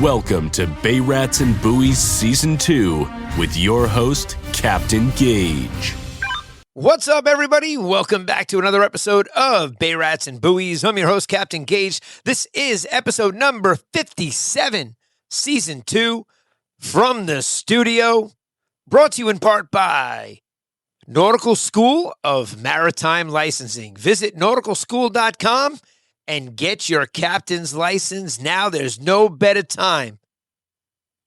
Welcome to Bay Rats and Buoys Season 2 with your host, Captain Gage. What's up, everybody? Welcome back to another episode of Bay Rats and Buoys. I'm your host, Captain Gage. This is episode number 57, Season 2, from the studio, brought to you in part by Nautical School of Maritime Licensing. Visit nauticalschool.com and get your captain's license. Now there's no better time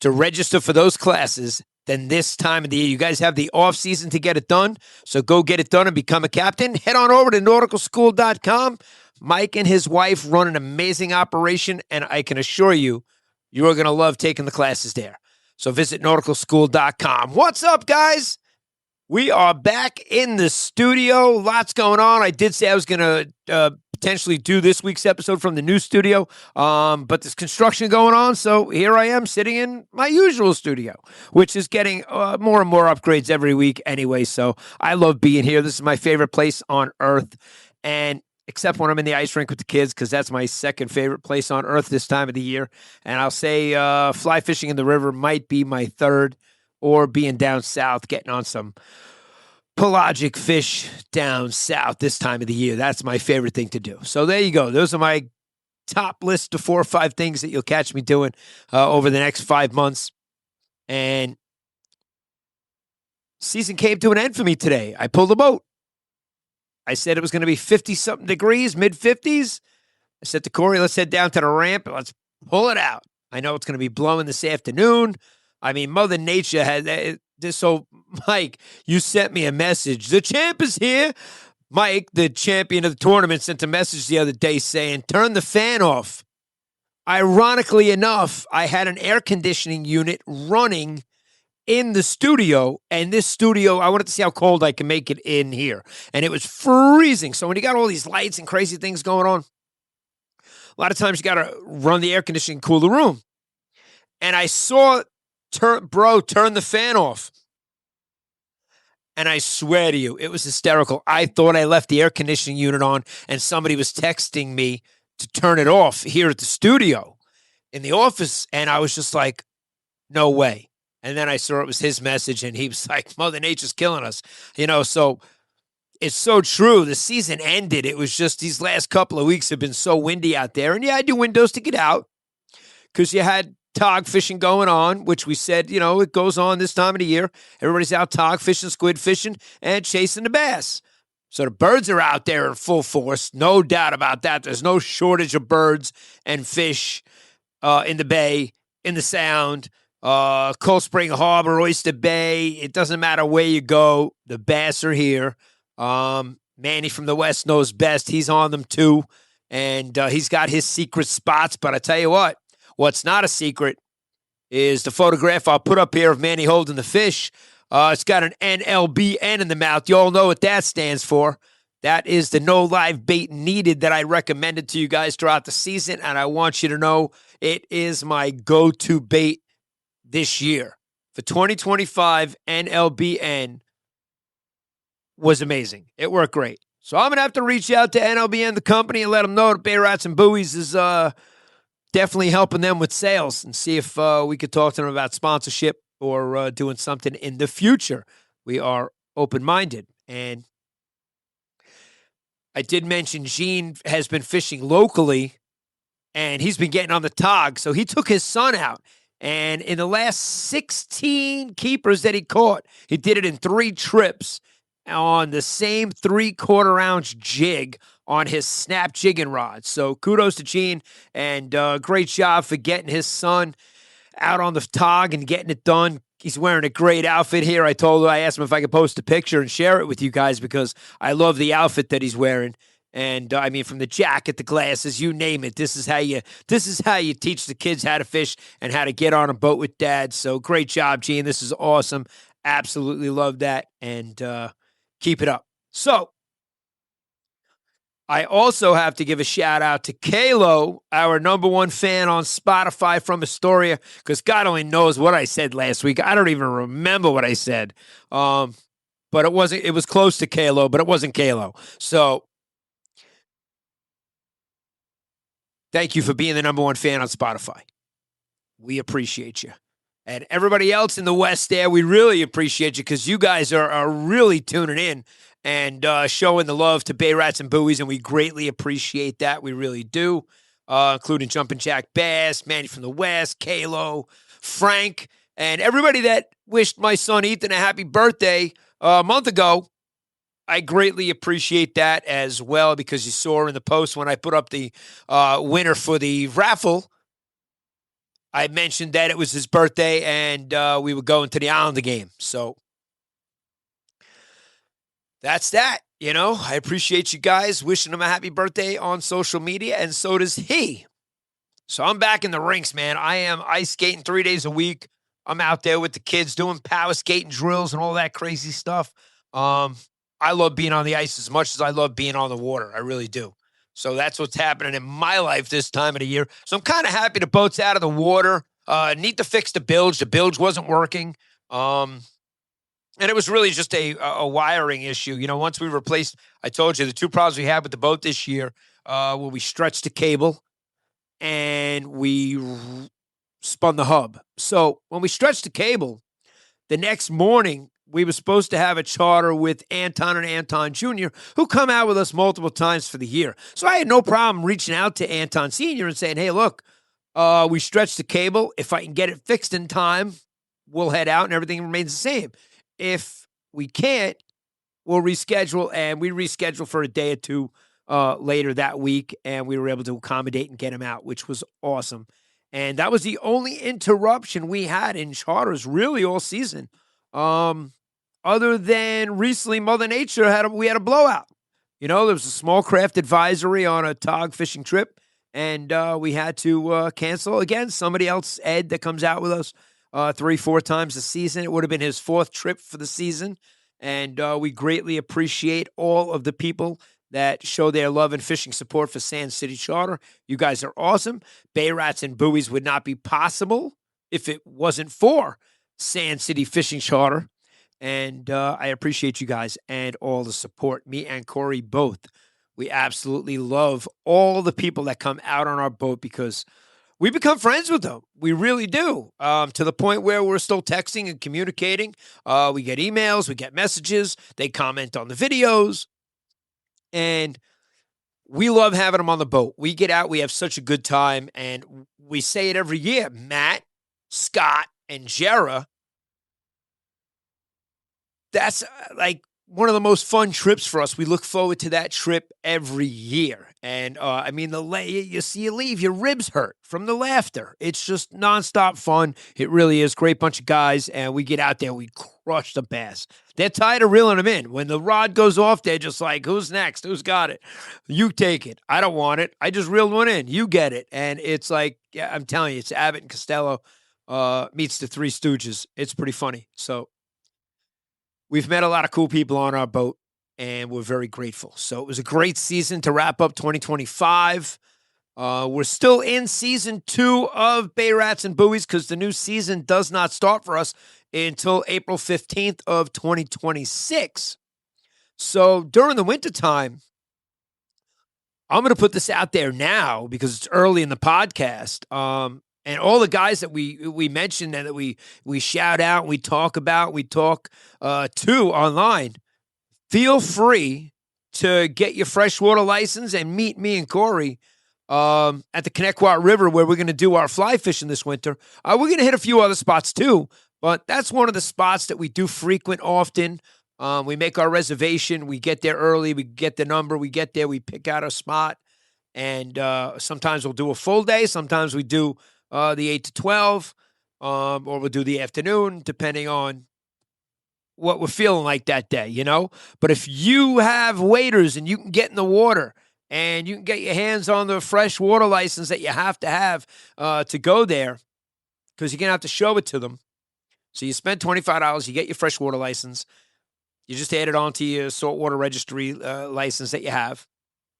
to register for those classes than this time of the year. You guys have the off season to get it done, so go get it done and become a captain. Head on over to nauticalschool.com. Mike and his wife run an amazing operation, and I can assure you, you are going to love taking the classes there. So visit nauticalschool.com. What's up, guys? We are back in the studio. Lots going on. I did say I was going to potentially do this week's episode from the new studio, but there's construction going on, so here I am sitting in my usual studio, which is getting more and more upgrades every week anyway, so I love being here. This is my favorite place on earth, and except when I'm in the ice rink with the kids, because that's my second favorite place on earth this time of the year, and I'll say fly fishing in the river might be my third, or being down south, getting on some pelagic fish down south this time of the year. That's my favorite thing to do. So there you go. Those are my top list of 4 or 5 things that you'll catch me doing over the next 5 months. And season came to an end for me today. I pulled a boat. I said it was going to be 50-something degrees, mid-50s. I said to Corey, let's head down to the ramp and let's pull it out. I know it's going to be blowing this afternoon. I mean, Mother Nature had this. So, Mike, you sent me a message. The champ is here. Mike, the champion of the tournament, sent a message the other day saying, turn the fan off. Ironically enough, I had an air conditioning unit running in the studio, and this studio, I wanted to see how cold I can make it in here. And it was freezing. So when you got all these lights and crazy things going on, a lot of times you got to run the air conditioning, cool the room. And I saw turn the fan off. And I swear to you, it was hysterical. I thought I left the air conditioning unit on and somebody was texting me to turn it off here at the studio in the office. And I was just like, no way. And then I saw it was his message and he was like, Mother Nature's killing us. You know, so it's so true. The season ended. It was just these last couple of weeks have been so windy out there. And yeah, I do windows to get out because you had tog fishing going on, which we said, you know, it goes on this time of the year. Everybody's out tog fishing, squid fishing, and chasing the bass. So the birds are out there in full force. No doubt about that. There's no shortage of birds and fish in the bay, in the Sound, Cold Spring Harbor, Oyster Bay. It doesn't matter where you go. The bass are here. Manny from the West knows best. He's on them too. And he's got his secret spots. But I tell you what, what's not a secret is the photograph I'll put up here of Manny holding the fish. It's got an NLBN in the mouth. You all know what that stands for. That is the no live bait needed that I recommended to you guys throughout the season, and I want you to know it is my go-to bait this year. For 2025, NLBN was amazing. It worked great. So I'm going to have to reach out to NLBN, the company, and let them know that Bay Rats and Buoys is definitely helping them with sales and see if we could talk to them about sponsorship or doing something in the future. We are open-minded. And I did mention Gene has been fishing locally, and he's been getting on the tog. So he took his son out. And in the last 16 keepers that he caught, he did it in 3 trips on the same 3/4-ounce jig on his snap jigging rod. So kudos to Gene, and great job for getting his son out on the tog and getting it done. He's wearing a great outfit here. I asked him if I could post a picture and share it with you guys because I love the outfit that he's wearing. And I mean, from the jacket, the glasses, you name it. This is how you teach the kids how to fish and how to get on a boat with dad. So great job, Gene. This is awesome. Absolutely love that. And keep it up. So I also have to give a shout out to Kalo, our #1 fan on Spotify from Astoria, because God only knows what I said last week. I don't even remember what I said. But it was close to Kalo, but it wasn't Kalo. So thank you for being the #1 fan on Spotify. we appreciate you. And everybody else in the West there, we really appreciate you because you guys are really tuning in and showing the love to Bay Rats and Buoys, and we greatly appreciate that. We really do, including Jumpin' Jack Bass, Manny from the West, Kalo, Frank, and everybody that wished my son Ethan a happy birthday a month ago. I greatly appreciate that as well because you saw in the post when I put up the winner for the raffle, I mentioned that it was his birthday and we were going to the Islander game. So that's that. You know, I appreciate you guys wishing him a happy birthday on social media, and so does he. So I'm back in the rinks, man. I am ice skating 3 days a week. I'm out there with the kids doing power skating drills and all that crazy stuff. I love being on the ice as much as I love being on the water. I really do. So that's what's happening in my life this time of the year. So I'm kind of happy the boat's out of the water. Need to fix the bilge. The bilge wasn't working. And it was really just a wiring issue. You know, once we replaced, I told you the two problems we had with the boat this year where we stretched the cable and we spun the hub. So when we stretched the cable, the next morning, we were supposed to have a charter with Anton and Anton Jr., who come out with us multiple times for the year. So I had no problem reaching out to Anton Sr. and saying, hey, look, we stretched the cable. If I can get it fixed in time, we'll head out and everything remains the same. If we can't, we'll reschedule. And we rescheduled for a day or two later that week, and we were able to accommodate and get him out, which was awesome. And that was the only interruption we had in charters really all season. Other than recently, Mother Nature we had a blowout. You know, there was a small craft advisory on a tog fishing trip, and we had to cancel again. Somebody else, Ed, that comes out with us 3-4 times a season. It would have been his 4th trip for the season, and we greatly appreciate all of the people that show their love and fishing support for Sand City Charter. You guys are awesome. Bay Rats and Buoys would not be possible if it wasn't for Sand City Fishing Charter. And I appreciate you guys and all the support. Me and Corey both. We absolutely love all the people that come out on our boat because we become friends with them. We really do. To the point where we're still texting and communicating. We get emails, we get messages. They comment on the videos. And we love having them on the boat. We get out, we have such a good time. And we say it every year. Matt, Scott, and Jera, that's like one of the most fun trips for us. We look forward to that trip every year. And I mean, you see you leave, your ribs hurt from the laughter. It's just nonstop fun. It really is. Great bunch of guys. And we get out there, we crush the bass. They're tired of reeling them in. When the rod goes off, they're just like, who's next? Who's got it? You take it. I don't want it. I just reeled one in. You get it. And it's like, yeah, I'm telling you, it's Abbott and Costello meets the Three Stooges. It's pretty funny. So we've met a lot of cool people on our boat, and we're very grateful. So it was a great season to wrap up 2025. We're still in season 2 of Bay Rats and Buoys because the new season does not start for us until April 15th of 2026. So during the wintertime, I'm going to put this out there now because it's early in the podcast. And all the guys that we mentioned and that we shout out, we talk about, we talk to online, feel free to get your freshwater license and meet me and Corey at the Connecticut River where we're going to do our fly fishing this winter. We're going to hit a few other spots too, but that's one of the spots that we do frequent often. We make our reservation. We get there early. We get the number. We get there. We pick out a spot. And sometimes we'll do a full day. Sometimes we do the 8 to 12, or we'll do the afternoon, depending on what we're feeling like that day, you know? But if you have waders and you can get in the water and you can get your hands on the fresh water license that you have to go there, because you're going to have to show it to them. So you spend $25, you get your freshwater license. You just add it onto your saltwater registry license that you have.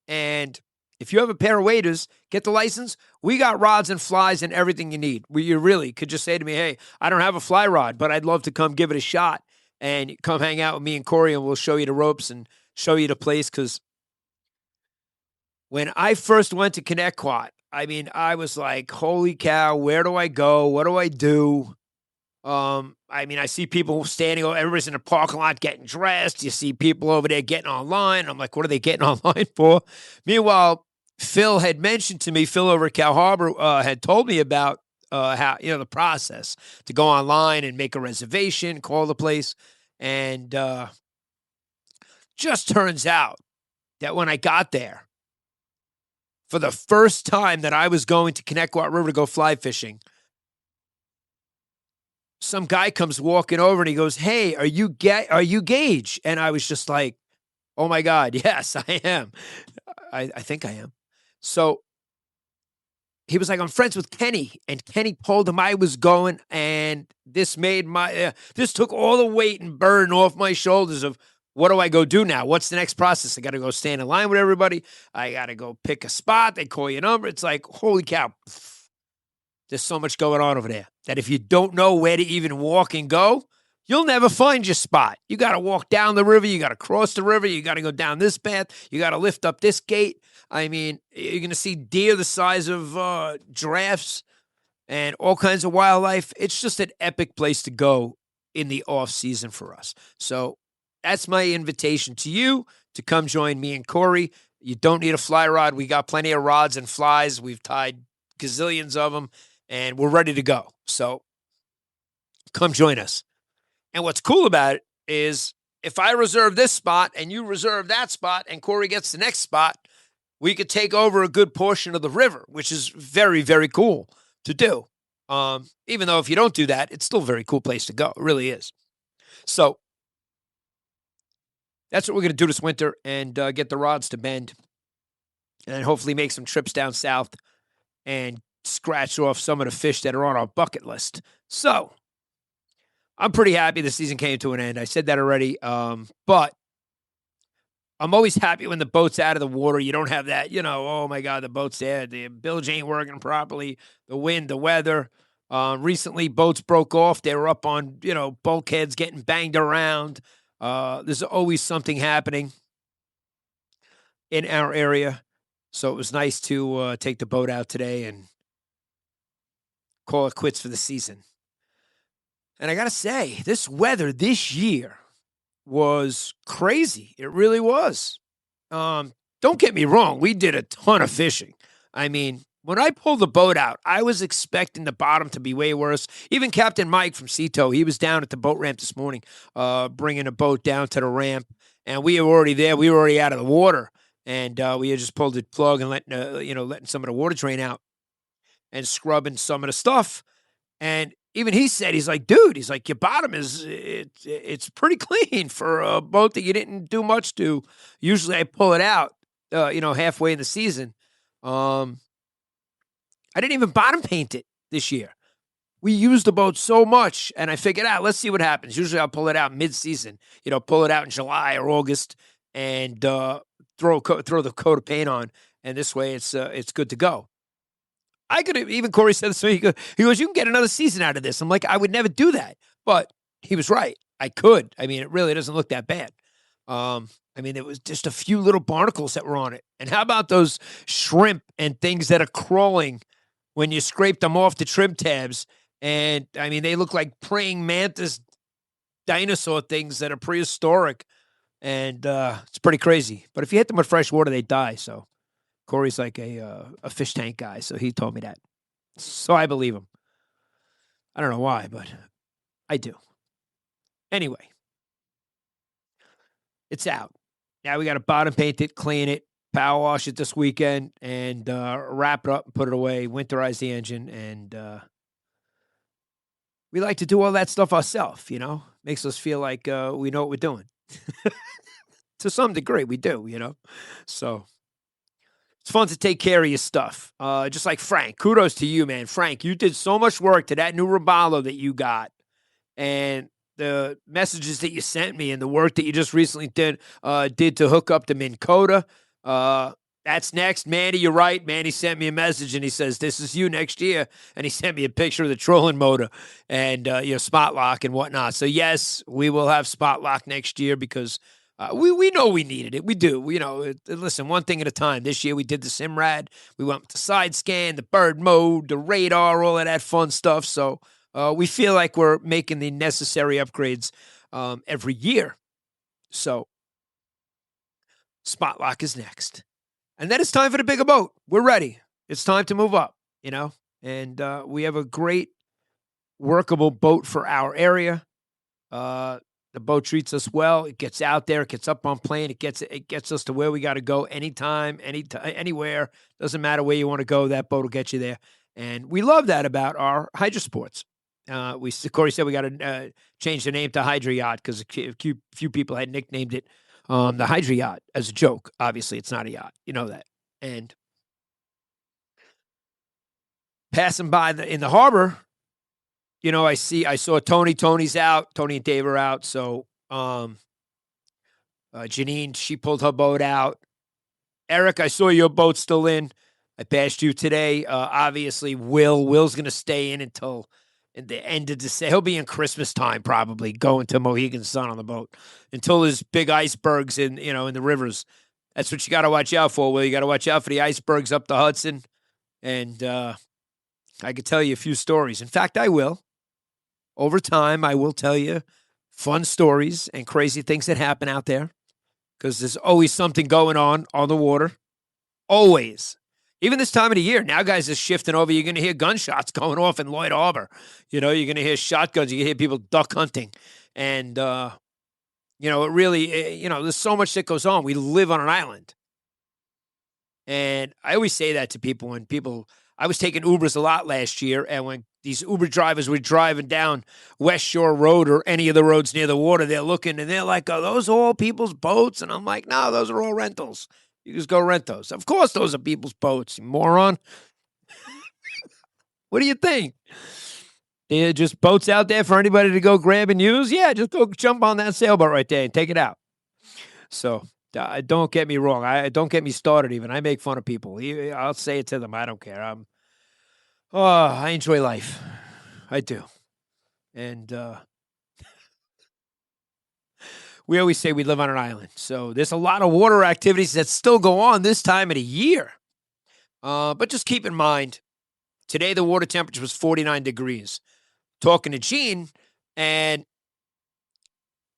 And if you have a pair of waders, get the license. We got rods and flies and everything you need. You really could just say to me, hey, I don't have a fly rod, but I'd love to come give it a shot and come hang out with me and Corey, and we'll show you the ropes and show you the place. Because when I first went to Connecticut, I mean, I was like, holy cow, where do I go? What do I do? I mean, I see people standing over, everybody's in the parking lot getting dressed. You see people over there getting online. I'm like, what are they getting online for? Meanwhile, Phil had mentioned to me, Phil over at Cal Harbor had told me about how, the process to go online and make a reservation, call the place. And just turns out that when I got there, for the first time that I was going to Connecticut River to go fly fishing, some guy comes walking over and he goes, "Hey, are you Gage?" And I was just like, "Oh my God, yes, I am. I think I am." So he was like, "I'm friends with Kenny," and Kenny told him I was going, and this made this took all the weight and burden off my shoulders of what do I go do now? What's the next process? I got to go stand in line with everybody. I got to go pick a spot. They call you a number. It's like, holy cow. There's so much going on over there that if you don't know where to even walk and go, you'll never find your spot. You got to walk down the river. You got to cross the river. You got to go down this path. You got to lift up this gate. I mean, you're going to see deer the size of giraffes and all kinds of wildlife. It's just an epic place to go in the off season for us. So that's my invitation to you to come join me and Corey. You don't need a fly rod. We got plenty of rods and flies. We've tied gazillions of them. And we're ready to go. So come join us. And what's cool about it is if I reserve this spot and you reserve that spot and Corey gets the next spot, we could take over a good portion of the river, which is very, very cool to do. Even though if you don't do that, it's still a very cool place to go. It really is. So that's what we're going to do this winter and get the rods to bend and hopefully make some trips down south and scratch off some of the fish that are on our bucket list. So I'm pretty happy the season came to an end. I said that already. But I'm always happy when the boat's out of the water. You don't have that, oh my God, the boat's there. The bilge ain't working properly. The wind, the weather. Recently, boats broke off. They were up on, bulkheads getting banged around. There's always something happening in our area. So it was nice to take the boat out today and call it quits for the season. And I got to say, this weather this year was crazy. It really was. Don't get me wrong. We did a ton of fishing. I mean, when I pulled the boat out, I was expecting the bottom to be way worse. Even Captain Mike from Cito, he was down at the boat ramp this morning, bringing a boat down to the ramp. And we were already there. We were already out of the water. And we had just pulled the plug and letting some of the water drain out and scrubbing some of the stuff. And even he said, he's like, dude, your bottom it's pretty clean for a boat that you didn't do much to. Usually I pull it out, halfway in the season. I didn't even bottom paint it this year. We used the boat so much, and I figured out, let's see what happens. Usually I'll pull it out mid-season, pull it out in July or August and throw the coat of paint on. And this way it's good to go. I could have, even Corey said this to me, he goes, you can get another season out of this. I'm like, I would never do that. But he was right. I could. I mean, it really doesn't look that bad. There was just a few little barnacles that were on it. And how about those shrimp and things that are crawling when you scrape them off the trim tabs? And, they look like praying mantis dinosaur things that are prehistoric. And it's pretty crazy. But if you hit them with fresh water, they die, so. Corey's like a fish tank guy, so he told me that. So I believe him. I don't know why, but I do. Anyway, it's out. Now we got to bottom paint it, clean it, power wash it this weekend, and wrap it up and put it away, winterize the engine, and we like to do all that stuff ourselves, Makes us feel like we know what we're doing. To some degree, we do, So it's fun to take care of your stuff. Just like Frank. Kudos to you, man. Frank, you did so much work to that new Robalo that you got. And the messages that you sent me and the work that you just recently did to hook up the Minn Kota. That's next. Manny, you're right. Manny sent me a message and he says, this is you next year. And he sent me a picture of the trolling motor and, spot lock and whatnot. So, yes, we will have spot lock next year because We know we needed it. We do. Listen, one thing at a time. This year we did the Simrad. We went with the side scan, the bird mode, the radar, all of that fun stuff. So we feel like we're making the necessary upgrades every year. So Spot Lock is next. And then it's time for the bigger boat. We're ready. It's time to move up, and we have a great workable boat for our area. The boat treats us well. It gets out there. It gets up on plane. It gets us to where we got to go anytime, anywhere. Doesn't matter where you want to go. That boat will get you there. And we love that about our Hydra Sports. Corey said we got to change the name to Hydra Yacht because a few people had nicknamed it the Hydra Yacht as a joke. Obviously, it's not a yacht. You know that. And passing by in the harbor, I saw Tony. Tony's out. Tony and Dave are out. So Janine, she pulled her boat out. Eric, I saw your boat still in. I passed you today. Obviously, Will's going to stay in until the end of December. He'll be in Christmas time probably, going to Mohegan Sun on the boat until there's big icebergs in the rivers. That's what you got to watch out for, Will. You got to watch out for the icebergs up the Hudson. And I could tell you a few stories. In fact, I will. Over time, I will tell you fun stories and crazy things that happen out there because there's always something going on the water. Always. Even this time of the year, now guys are shifting over. You're going to hear gunshots going off in Lloyd Harbor. You're going to hear shotguns. You can hear people duck hunting. And, it really, there's so much that goes on. We live on an island. And I always say that to people I was taking Ubers a lot last year, and when these Uber drivers were driving down West Shore Road or any of the roads near the water, they're looking, and they're like, are those all people's boats? And I'm like, no, those are all rentals. You just go rent those. Of course those are people's boats, you moron. What do you think? They're just boats out there for anybody to go grab and use? Yeah, just go jump on that sailboat right there and take it out. So don't get me wrong. Don't get me started even. I make fun of people. I'll say it to them. I don't care. I enjoy life. I do. And we always say we live on an island. So there's a lot of water activities that still go on this time of the year. But just keep in mind, today the water temperature was 49 degrees. Talking to Gene, and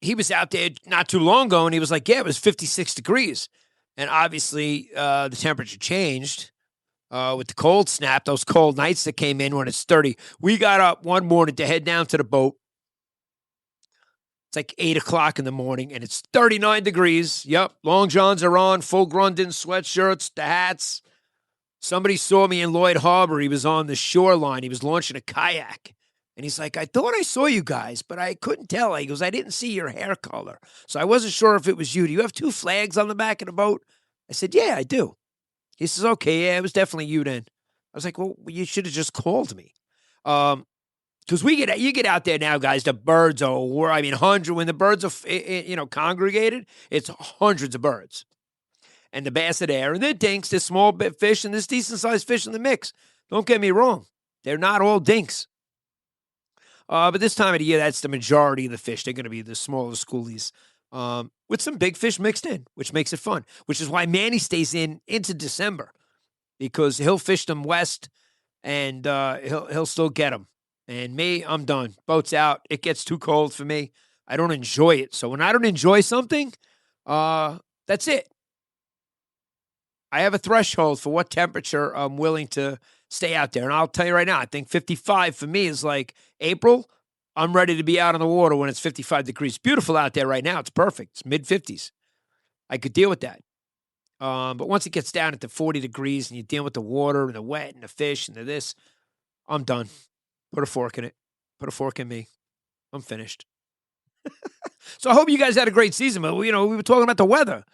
he was out there not too long ago, and he was like, yeah, it was 56 degrees. And obviously the temperature changed with the cold snap, those cold nights that came in when it's 30. We got up one morning to head down to the boat. It's like 8 o'clock in the morning, and it's 39 degrees. Yep, long johns are on, full Grundon sweatshirts, the hats. Somebody saw me in Lloyd Harbor. He was on the shoreline. He was launching a kayak. And he's like, I thought I saw you guys, but I couldn't tell. He goes, I didn't see your hair color. So I wasn't sure if it was you. Do you have 2 flags on the back of the boat? I said, yeah, I do. He says, okay, yeah, it was definitely you then. I was like, well, you should have just called me. Because you get out there now, guys, the birds are, hundreds. When the birds are, congregated, it's hundreds of birds. And the bass are there, and they're dinks, there's small fish, and there's decent-sized fish in the mix. Don't get me wrong. They're not all dinks. But this time of the year, that's the majority of the fish. They're going to be the smaller schoolies with some big fish mixed in, which makes it fun, which is why Manny stays into December because he'll fish them west, and he'll still get them. And me, I'm done. Boat's out. It gets too cold for me. I don't enjoy it. So when I don't enjoy something, that's it. I have a threshold for what temperature I'm willing to stay out there. And I'll tell you right now, I think 55 for me is like April. I'm ready to be out on the water when it's 55 degrees. Beautiful out there right now. It's perfect. It's mid-50s. I could deal with that. But once it gets down into 40 degrees and you're dealing with the water and the wet and the fish and the this, I'm done. Put a fork in it. Put a fork in me. I'm finished. So I hope you guys had a great season. But, we were talking about the weather.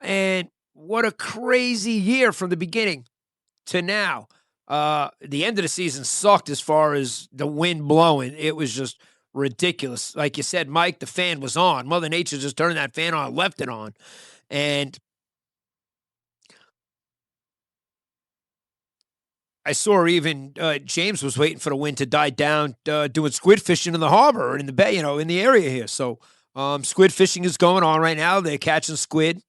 And what a crazy year from the beginning to now. The end of the season sucked as far as the wind blowing. It was just ridiculous. Like you said, Mike, the fan was on. Mother Nature just turned that fan on, left it on. And I saw even James was waiting for the wind to die down, doing squid fishing in the harbor and in the bay, in the area here. So Squid fishing is going on right now. They're catching squid.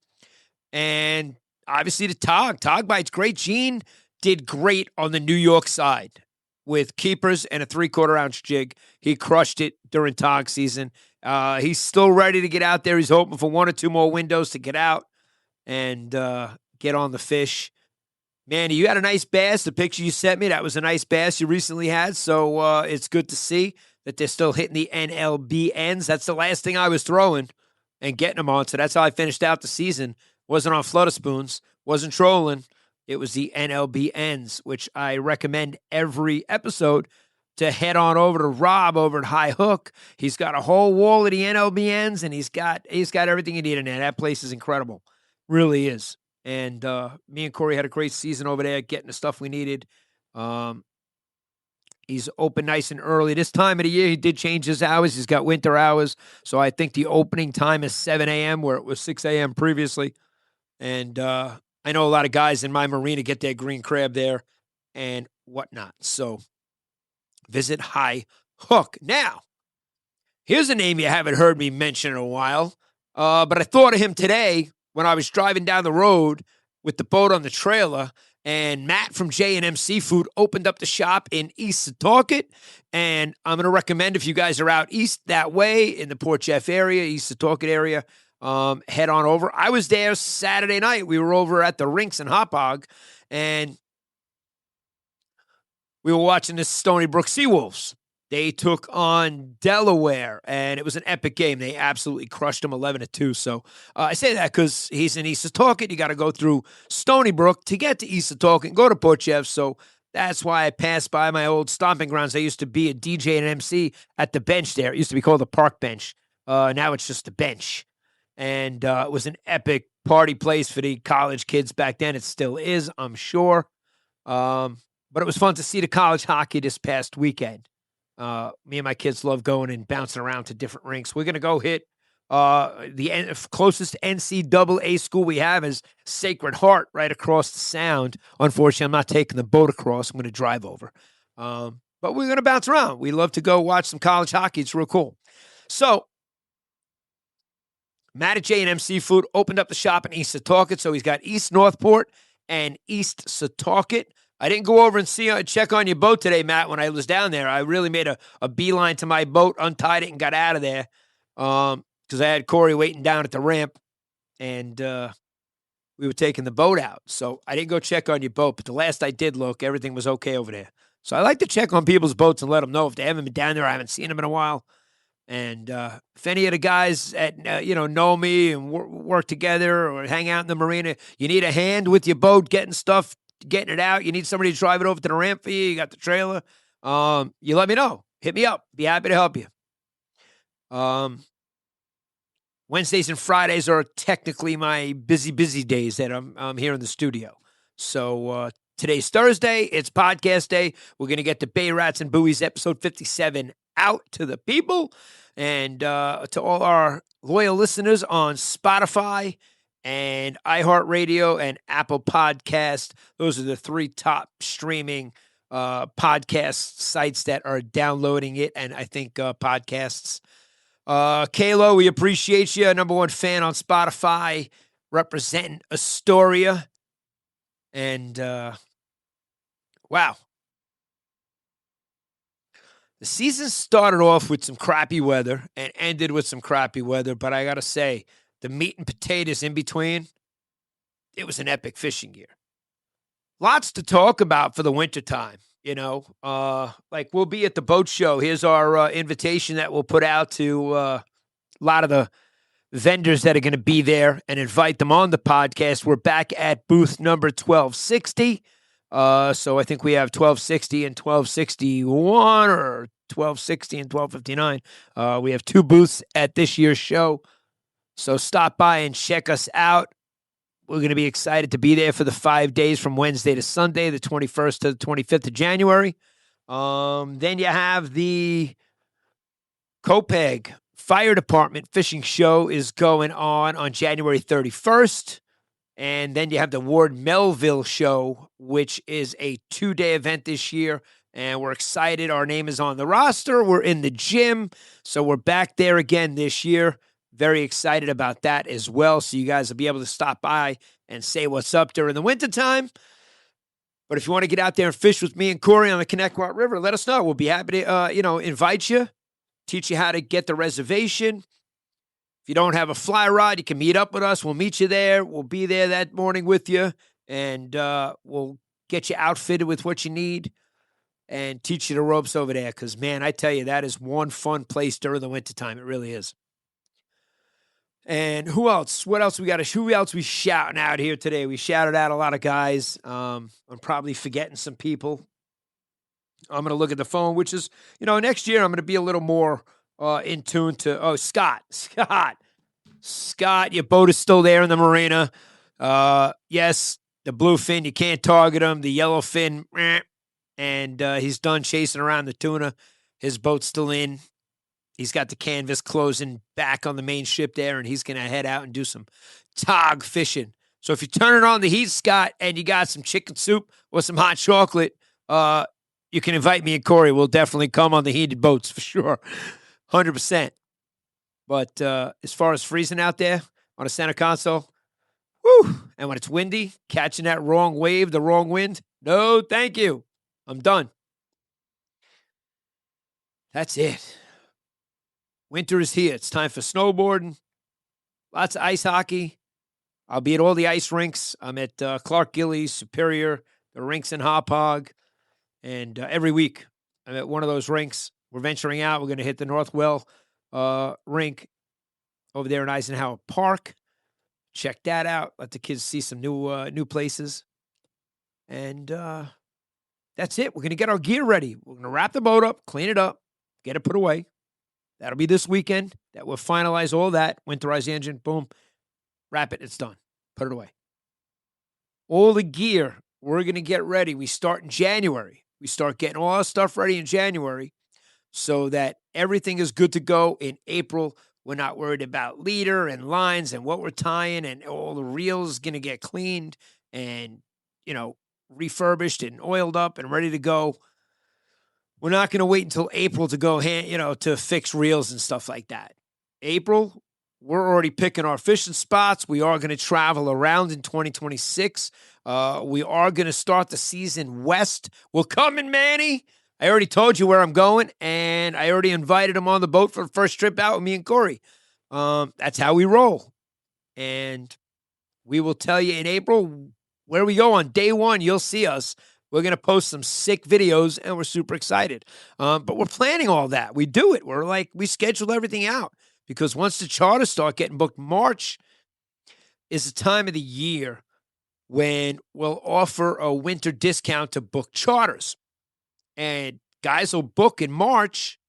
And obviously the tog bites great. Gene did great on the New York side with keepers and a 3/4 ounce jig. He crushed it during tog season. He's still ready to get out there. He's hoping for 1 or 2 more windows to get out and get on the fish. Manny, you had a nice bass. The picture you sent me, that was a nice bass you recently had. So it's good to see that they're still hitting the NLBNs. That's the last thing I was throwing and getting them on. So that's how I finished out the season. Wasn't on flutter spoons, wasn't trolling. It was the NLBNs, which I recommend every episode to head on over to Rob over at High Hook. He's got a whole wall of the NLBNs, and he's got everything you need in there. That place is incredible. Really is. And me and Corey had a great season over there getting the stuff we needed. He's open nice and early. This time of the year, he did change his hours. He's got winter hours. So I think the opening time is 7 a.m., where it was 6 a.m. previously. And I know a lot of guys in my marina get their green crab there and whatnot. So visit High Hook. Now, here's a name you haven't heard me mention in a while, but I thought of him today when I was driving down the road with the boat on the trailer, and Matt from J&M Seafood opened up the shop in East Setauket, and I'm going to recommend if you guys are out east that way in the Port Jeff area, East Setauket area, head on over. I was there Saturday night. We were over at the rinks in Hauppauge, and we were watching the Stony Brook Seawolves. They took on Delaware, and it was an epic game. They absolutely crushed them 11-2. So I say that because he's in East Setauket. You got to go through Stony Brook to get to East Setauket and go to Port Jeff. So that's why I passed by my old stomping grounds. I used to be a DJ and MC at the bench there. It used to be called the Park Bench. Now it's just the bench. And it was an epic party place for the college kids back then. It still is, I'm sure. But it was fun to see the college hockey this past weekend. Me and my kids love going and bouncing around to different rinks. We're going to go hit the closest NCAA school we have is Sacred Heart right across the Sound. Unfortunately, I'm not taking the boat across. I'm going to drive over. But we're going to bounce around. We love to go watch some college hockey. It's real cool. So Matt at J&M Seafood opened up the shop in East Setauket. So he's got East Northport and East Setauket. I didn't go over and check on your boat today, Matt, when I was down there. I really made a beeline to my boat, untied it, and got out of there because I had Corey waiting down at the ramp, and we were taking the boat out. So I didn't go check on your boat, but the last I did look, everything was okay over there. So I like to check on people's boats and let them know if they haven't been down there. I haven't seen them in a while. And if any of the guys at know me and work together or hang out in the marina, you need a hand with your boat, getting it out, you need somebody to drive it over to the ramp for you, you got the trailer, you let me know. Hit me up. Be happy to help you. Wednesdays and Fridays are technically my busy days that I'm here in the studio. So today's Thursday. It's podcast day. We're going to get the Bay Rats and Buoys episode 57 out to the people and to all our loyal listeners on Spotify and iHeartRadio and Apple Podcast. Those are the 3 top streaming podcast sites that are downloading it, and I think podcasts. Kayla, we appreciate you. Number 1 fan on Spotify, representing Astoria. And, wow. The season started off with some crappy weather and ended with some crappy weather, but I got to say, the meat and potatoes in between, it was an epic fishing year. Lots to talk about for the wintertime, like we'll be at the boat show. Here's our invitation that we'll put out to a lot of the vendors that are going to be there and invite them on the podcast. We're back at booth number 1260. So I think we have 1260 and 1261 or 1260 and 1259. We have 2 booths at this year's show. So stop by and check us out. We're going to be excited to be there for the 5 days from Wednesday to Sunday, the 21st to the 25th of January. Then you have the Copeg Fire Department Fishing Show is going on January 31st. And then you have the Ward Melville Show, which is a 2-day event this year. And we're excited. Our name is on the roster. We're in the gym. So we're back there again this year. Very excited about that as well. So you guys will be able to stop by and say what's up during the wintertime. But if you want to get out there and fish with me and Corey on the Connecticut River, let us know. We'll be happy to, invite you, teach you how to get the reservation. If you don't have a fly rod, you can meet up with us. We'll meet you there. We'll be there that morning with you, and we'll get you outfitted with what you need and teach you the ropes over there. Because, man, I tell you, that is one fun place during the wintertime. It really is. And who else? What else we got? Who else we shouting out here today? We shouted out a lot of guys. I'm probably forgetting some people. I'm going to look at the phone, which is, next year I'm going to be a little more in tune to, Scott, your boat is still there in the marina. Yes, the bluefin, you can't target him. The yellowfin, and he's done chasing around the tuna. His boat's still in. He's got the canvas closing back on the main ship there, and he's going to head out and do some tog fishing. So if you're turning on the heat, Scott, and you got some chicken soup or some hot chocolate, you can invite me and Corey. We'll definitely come on the heated boats for sure, 100%. But as far as freezing out there on a center console, whew, and when it's windy, catching that wrong wave, the wrong wind, no, thank you. I'm done. That's it. Winter is here. It's time for snowboarding, lots of ice hockey. I'll be at all the ice rinks. I'm at Clark Gillies, Superior, the rinks in Hauppauge, and every week I'm at one of those rinks. We're venturing out. We're going to hit the Northwell rink over there in Eisenhower Park. Check that out. Let the kids see some new places. And that's it. We're going to get our gear ready. We're going to wrap the boat up, clean it up, get it put away. That'll be this weekend that we'll finalize all that. Winterize the engine, boom, wrap it, it's done. Put it away. All the gear, we're going to get ready. We start in January. We start getting all our stuff ready in January so that everything is good to go in April. We're not worried about leader and lines and what we're tying, and all the reels going to get cleaned and, refurbished and oiled up and ready to go. We're not going to wait until April to go, to fix reels and stuff like that. April, we're already picking our fishing spots. We are going to travel around in 2026. We are going to start the season west. We're coming, Manny. I already told you where I'm going, and I already invited him on the boat for the first trip out with me and Corey. That's how we roll. And we will tell you in April where we go on day one. You'll see us. We're going to post some sick videos, and we're super excited. But we're planning all that. We do it. We schedule everything out because once the charters start getting booked, March is the time of the year when we'll offer a winter discount to book charters. And guys will book in March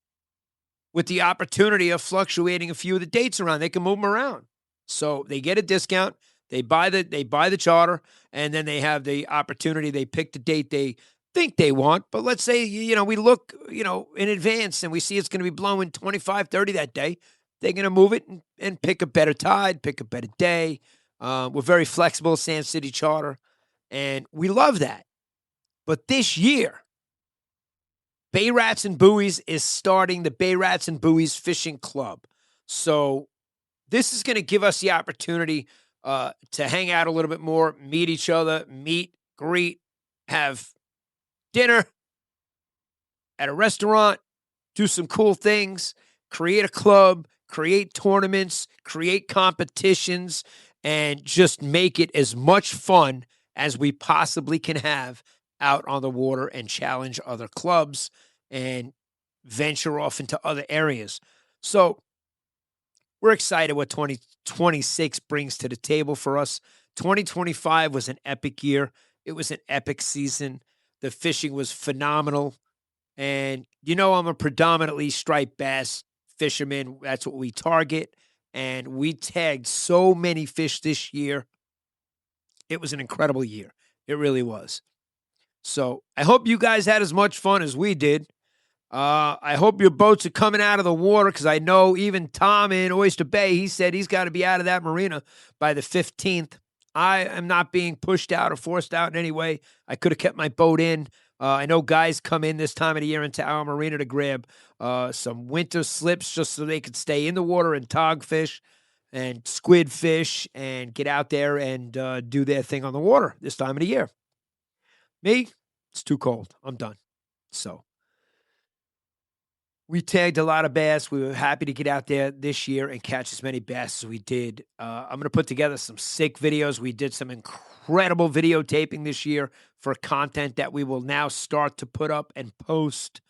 with the opportunity of fluctuating a few of the dates around. They can move them around. So they get a discount. They buy the charter, and then they have the opportunity. They pick the date they think they want. But let's say, we look, in advance and we see it's going to be blowing 25, 30 that day. They're going to move it and pick a better tide, pick a better day. We're very flexible, Sand City Charter, and we love that. But this year, Bay Rats and Buoys is starting the Bay Rats and Buoys Fishing Club. So this is going to give us the opportunity to hang out a little bit more, meet each other, greet, have dinner at a restaurant, do some cool things, create a club, create tournaments, create competitions, and just make it as much fun as we possibly can have out on the water and challenge other clubs and venture off into other areas. So we're excited what 2026 brings to the table for us. 2025 was an epic year. It was an epic season. The fishing was phenomenal. And I'm a predominantly striped bass fisherman. That's what we target. And we tagged so many fish this year. It was an incredible year. It really was. So I hope you guys had as much fun as we did. I hope your boats are coming out of the water because I know even Tom in Oyster Bay, he said he's got to be out of that marina by the 15th. I am not being pushed out or forced out in any way. I could have kept my boat in. I know guys come in this time of the year into our marina to grab some winter slips just so they could stay in the water and tog fish. and squid fish and get out there and do their thing on the water this time of the year. Me, it's too cold. I'm done. So we tagged a lot of bass. We were happy to get out there this year and catch as many bass as we did. I'm going to put together some sick videos. We did some incredible videotaping this year for content that we will now start to put up and post,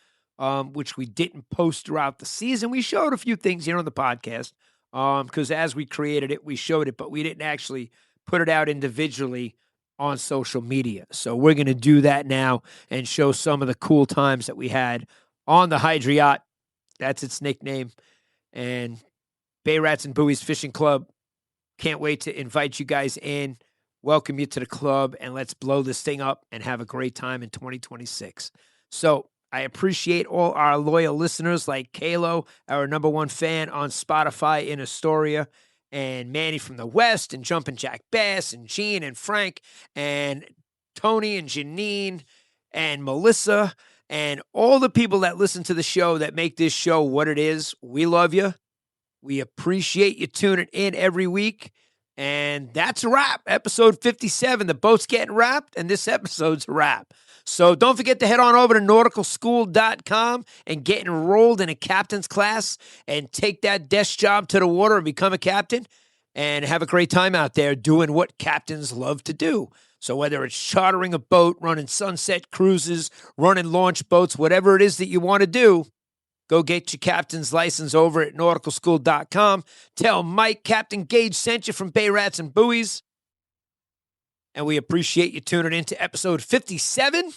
which we didn't post throughout the season. We showed a few things here on the podcast because as we created it, we showed it, but we didn't actually put it out individually on social media. So we're going to do that now and show some of the cool times that we had on the Hydra Yacht. That's its nickname. And Bay Rats and Buoys Fishing Club. Can't wait to invite you guys in, welcome you to the club, and let's blow this thing up and have a great time in 2026. So I appreciate all our loyal listeners like Kalo, our number one fan on Spotify in Astoria, and Manny from the West, and Jumpin' Jack Bass, and Gene and Frank, and Tony and Janine, and Melissa, and all the people that listen to the show that make this show what it is. We love you. We appreciate you tuning in every week. And that's a wrap. Episode 57. The boat's getting wrapped, and this episode's a wrap. So don't forget to head on over to nauticalschool.com and get enrolled in a captain's class and take that desk job to the water and become a captain and have a great time out there doing what captains love to do. So whether it's chartering a boat, running sunset cruises, running launch boats, whatever it is that you want to do, go get your captain's license over at nauticalschool.com. Tell Mike Captain Gage sent you from Bay Rats and Buoys. And we appreciate you tuning in to episode 57.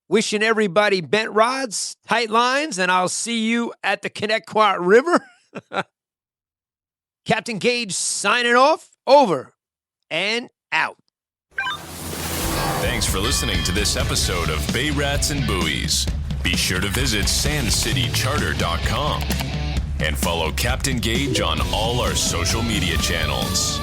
Wishing everybody bent rods, tight lines, and I'll see you at the Connecticut River. Captain Gage signing off, over and out. Thanks for listening to this episode of Bay Rats and Buoys. Be sure to visit sandcitycharter.com and follow Captain Gage on all our social media channels.